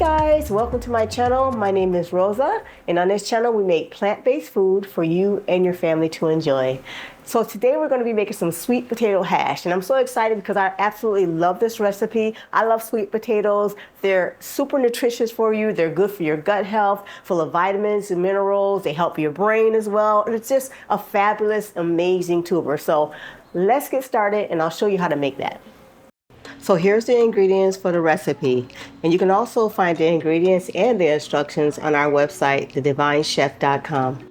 guys, welcome to my channel. My name is Rosa, and on this channel we make plant-based food for you and your family to enjoy. So today we're going to be making some sweet potato hash, and I'm so excited because I absolutely love this recipe. I love sweet potatoes. They're super nutritious for you. They're good for your gut health, full of vitamins and minerals. They help your brain as well, and it's just a fabulous, amazing tuber. So let's get started and I'll show you how to make that. So here's the ingredients for the recipe, and you can also find the ingredients and the instructions on our website, thedivinechef.com.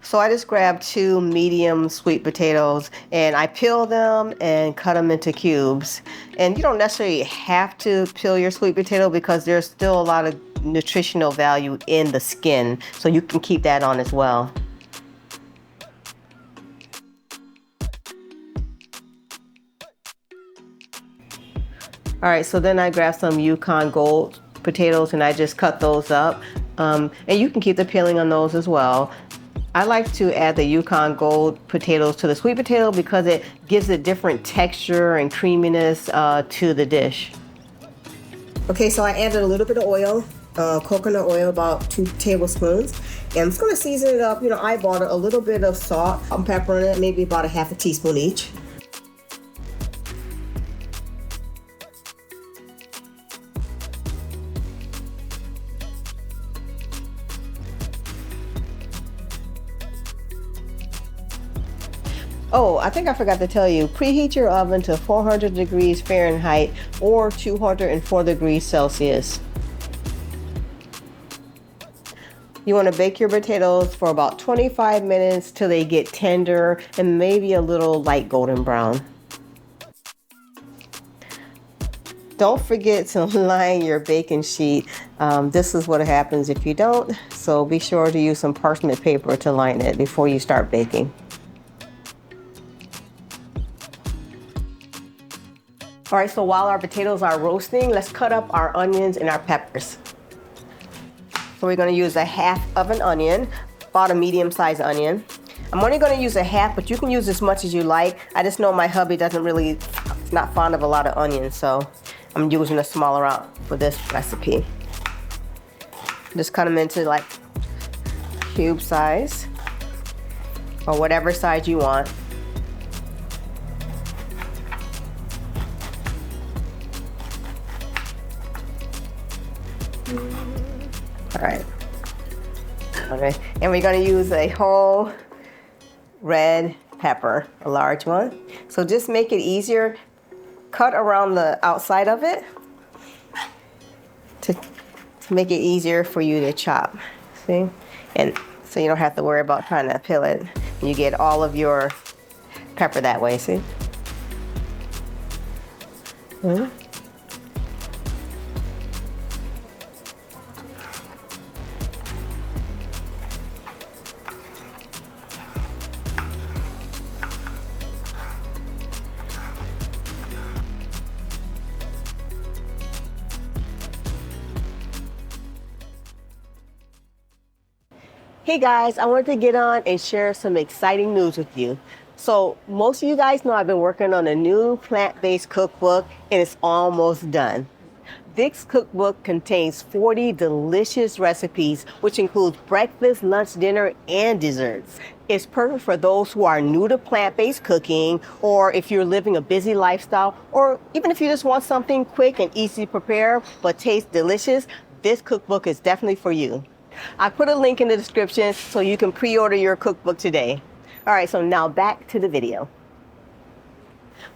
So I just grabbed 2 medium sweet potatoes and I peel them and cut them into cubes. And you don't necessarily have to peel your sweet potato because there's still a lot of nutritional value in the skin, so you can keep that on as well. All right, so then I grabbed some Yukon Gold potatoes and I just cut those up. And you can keep the peeling on those as well. I like to add the Yukon Gold potatoes to the sweet potato because it gives a different texture and creaminess to the dish. Okay, so I added a little bit of oil, coconut oil, about 2 tablespoons. And I'm just gonna season it up. You know, I bought a little bit of salt and pepper in it, maybe about 1/2 teaspoon each. Oh, I think I forgot to tell you, preheat your oven to 400 degrees Fahrenheit or 204 degrees Celsius. You want to bake your potatoes for about 25 minutes till they get tender and maybe a little light golden brown. Don't forget to line your baking sheet. This is what happens if you don't, so be sure to use some parchment paper to line it before you start baking. All right, so while our potatoes are roasting, let's cut up our onions and our peppers. So we're gonna use 1/2 of an onion, about a medium-sized onion. I'm only gonna use 1/2, but you can use as much as you like. I just know my hubby is not fond of a lot of onions, so I'm using a smaller amount for this recipe. Just cut them into like cube size, or whatever size you want. All right. Okay, and we're gonna use a whole red pepper, a large one. So just make it easier, cut around the outside of it to make it easier for you to chop, see? And so you don't have to worry about trying to peel it. You get all of your pepper that way, see? Mm-hmm. Hey guys, I wanted to get on and share some exciting news with you. So most of you guys know I've been working on a new plant-based cookbook and it's almost done. This cookbook contains 40 delicious recipes, which includes breakfast, lunch, dinner, and desserts. It's perfect for those who are new to plant-based cooking, or if you're living a busy lifestyle, or even if you just want something quick and easy to prepare but tastes delicious, this cookbook is definitely for you. I put a link in the description so you can pre-order your cookbook today. All right, so now back to the video.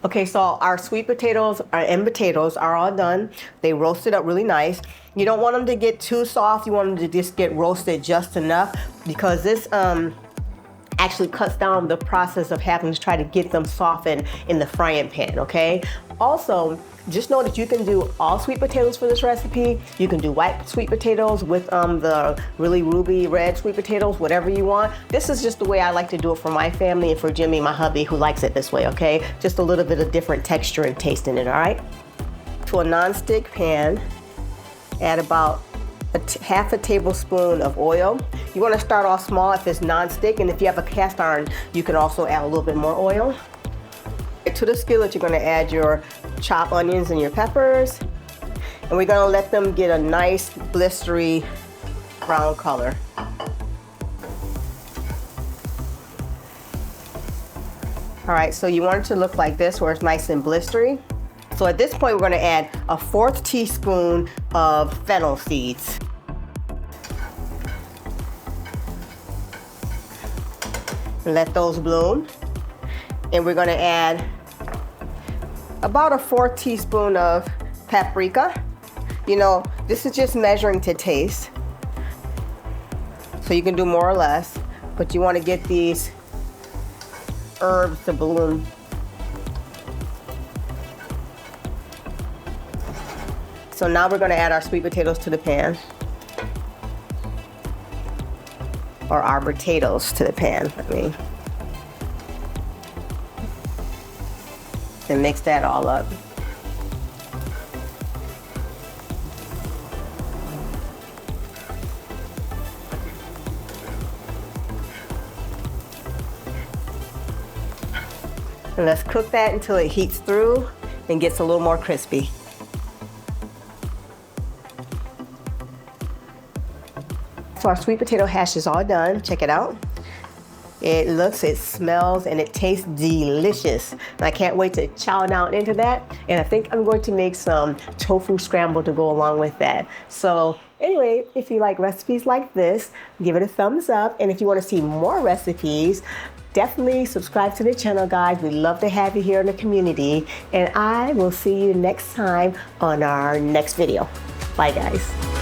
Okay, so our sweet potatoes and potatoes are all done. They roasted up really nice. You don't want them to get too soft. You want them to just get roasted just enough because this actually cuts down the process of having to try to get them softened in the frying pan, okay? Also, just know that you can do all sweet potatoes for this recipe. You can do white sweet potatoes with the really ruby red sweet potatoes, whatever you want. This is just the way I like to do it for my family and for Jimmy, my hubby, who likes it this way, okay? Just a little bit of different texture and taste in it, all right? To a non-stick pan, add about 1/2 tablespoon of oil. You want to start off small if it's non-stick, and if you have a cast iron, you can also add a little bit more oil. To the skillet, you're going to add your chopped onions and your peppers. And we're gonna let them get a nice blistery brown color. All right, so you want it to look like this where it's nice and blistery. So at this point, we're gonna add a 1/4 teaspoon of fennel seeds. Let those bloom. And we're gonna add about a 1/4 teaspoon of paprika. You know, this is just measuring to taste. So you can do more or less, but you wanna get these herbs to bloom. So now we're gonna add our sweet potatoes to the pan. Or our potatoes to the pan, I mean. And mix that all up. And let's cook that until it heats through and gets a little more crispy. So our sweet potato hash is all done. Check it out. It looks, it smells, and it tastes delicious. And I can't wait to chow down into that. And I think I'm going to make some tofu scramble to go along with that. So anyway, if you like recipes like this, give it a thumbs up. And if you want to see more recipes, definitely subscribe to the channel, guys. We'd love to have you here in the community. And I will see you next time on our next video. Bye, guys.